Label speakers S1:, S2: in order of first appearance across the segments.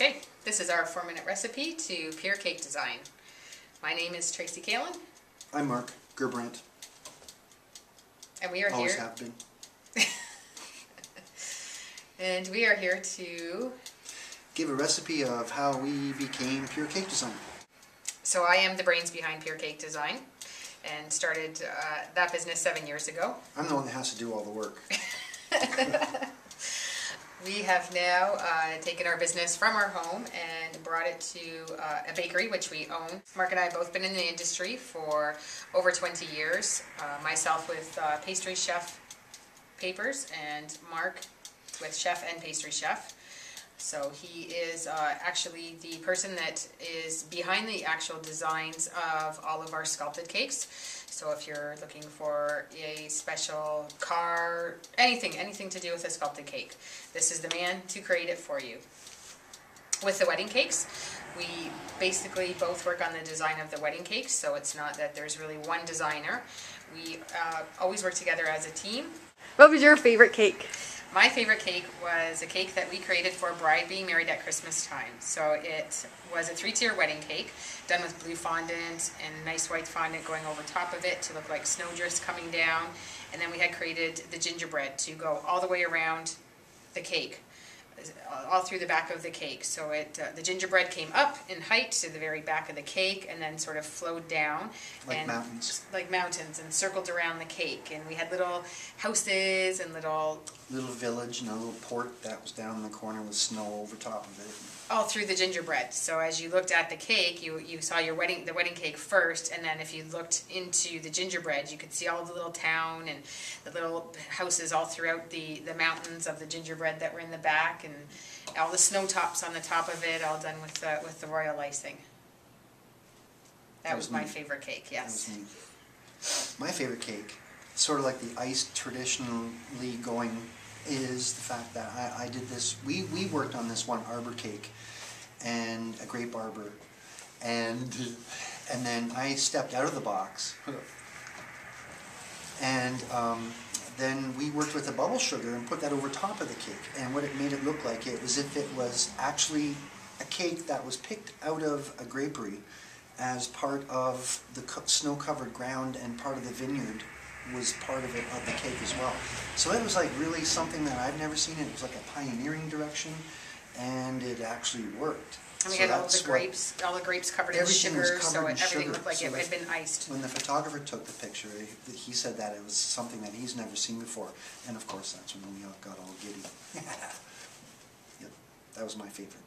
S1: Okay, this is our 4-minute recipe to PureCakeDesign. My name is Tracy Kalen.
S2: I'm Mark Gerbrandt.
S1: And we are
S2: Always
S1: here.
S2: have been.
S1: And we are here to
S2: give a recipe of how we became PureCakeDesign.
S1: So I am the brains behind PureCakeDesign and started that business 7 years ago.
S2: I'm the one that has to do all the work.
S1: We have now taken our business from our home and brought it to a bakery, which we own. Mark and I have both been in the industry for over 20 years. Myself with pastry chef papers, and Mark with chef and pastry chef. So he is actually the person that is behind the actual designs of all of our sculpted cakes. So if you're looking for a special car, anything to do with a sculpted cake, this is the man to create it for you. With the wedding cakes, we basically both work on the design of the wedding cakes, so it's not that there's really one designer. We always work together as a team.
S3: What was your favorite cake?
S1: My favorite cake was a cake that we created for a bride being married at Christmas time. So it was a 3-tier wedding cake done with blue fondant and nice white fondant going over top of it to look like snowdrifts coming down. And then we had created the gingerbread to go all the way around the cake, all through the back of the cake. So the gingerbread came up in height to the very back of the cake and then sort of flowed down.
S2: Like mountains.
S1: Like mountains, and circled around the cake. And we had little houses and little
S2: village and a little port that was down in the corner with snow over top of it.
S1: All through the gingerbread. So as you looked at the cake, you saw the wedding cake first, and then if you looked into the gingerbread, you could see all the little town and the little houses all throughout the mountains of the gingerbread that were in the back, and all the snow tops on the top of it, all done with the royal icing. That was my favorite cake, yes.
S2: That was my favorite cake, sort of like the iced traditionally going, is the fact that I did this. We worked on this one arbor cake and a grape arbor, and then I stepped out of the box, and then we worked with the bubble sugar and put that over top of the cake, and what it made it look like, it was if it was actually a cake that was picked out of a grapery as part of the snow-covered ground, and part of the vineyard was part of the cake as well. So it was like really something that I've never seen. It was like a pioneering direction, and it actually worked.
S1: And we had all the grapes covered in sugar, so everything looked like it had been iced.
S2: When the photographer took the picture, he said that it was something that he's never seen before, and of course that's when we all got all giddy. Yep, that was my favorite.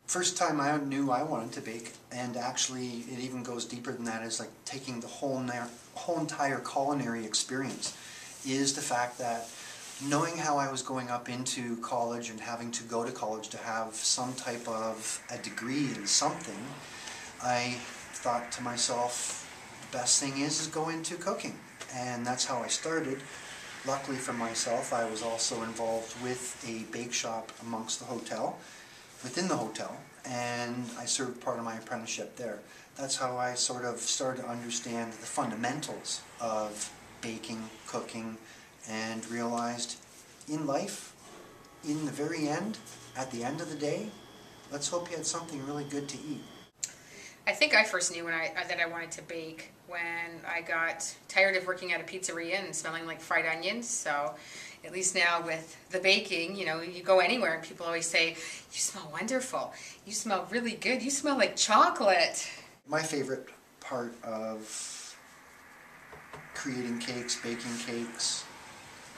S2: First time I knew I wanted to bake, and actually it even goes deeper than that, is like taking the whole entire culinary experience, is the fact that knowing how I was going up into college and having to go to college to have some type of a degree in something, I thought to myself, the best thing is go into cooking, and that's how I started. Luckily for myself, I was also involved with a bake shop amongst the hotel, within the hotel, and I served part of my apprenticeship there. That's how I sort of started to understand the fundamentals of baking, cooking, and realized in life, in the very end, at the end of the day, let's hope you had something really good to eat.
S1: I think I first knew that I wanted to bake when I got tired of working at a pizzeria and smelling like fried onions. So at least now with the baking, you know, you go anywhere and people always say, "You smell wonderful. You smell really good. You smell like chocolate."
S2: My favorite part of creating cakes, baking cakes,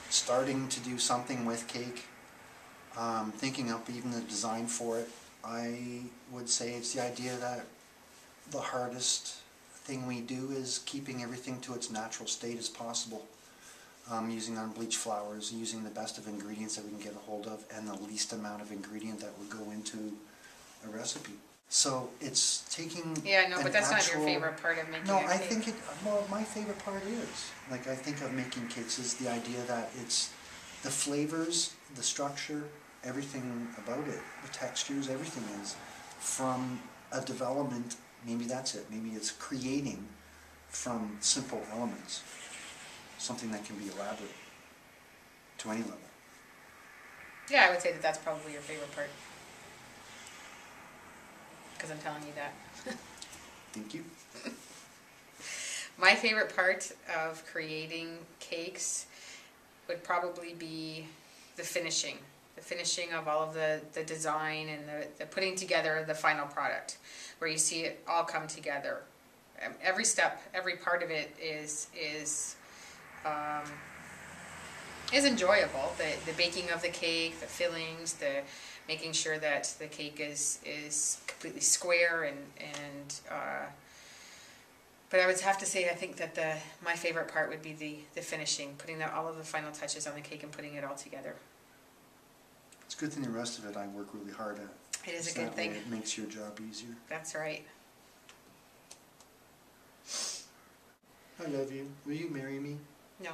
S2: starting to do something with cake, thinking up even the design for it, I would say it's the idea that the hardest thing we do is keeping everything to its natural state as possible. Using unbleached flours, using the best of ingredients that we can get a hold of, and the least amount of ingredient that would go into a recipe. So it's taking
S1: but that's not your favorite part of making a cake.
S2: I think well, my favorite part is, like, I think of making cakes is the idea that it's the flavors, the structure, everything about it, the textures, everything is from a development. Maybe that's it. Maybe it's creating from simple elements something that can be elaborate to any level.
S1: Yeah, I would say that that's probably your favorite part. Because I'm telling you that.
S2: Thank you.
S1: My favorite part of creating cakes would probably be the finishing. The finishing of all of the design and the putting together the final product, where you see it all come together. Every step, every part of it is enjoyable. The baking of the cake, the fillings, the making sure that the cake is completely square and but I would have to say I think that my favorite part would be the finishing, putting all of the final touches on the cake and putting it all together.
S2: It's a good thing the rest of it I work really hard at.
S1: It is a
S2: So
S1: good
S2: that
S1: thing.
S2: way it makes your job easier.
S1: That's right.
S2: I love you. Will you marry me?
S1: No.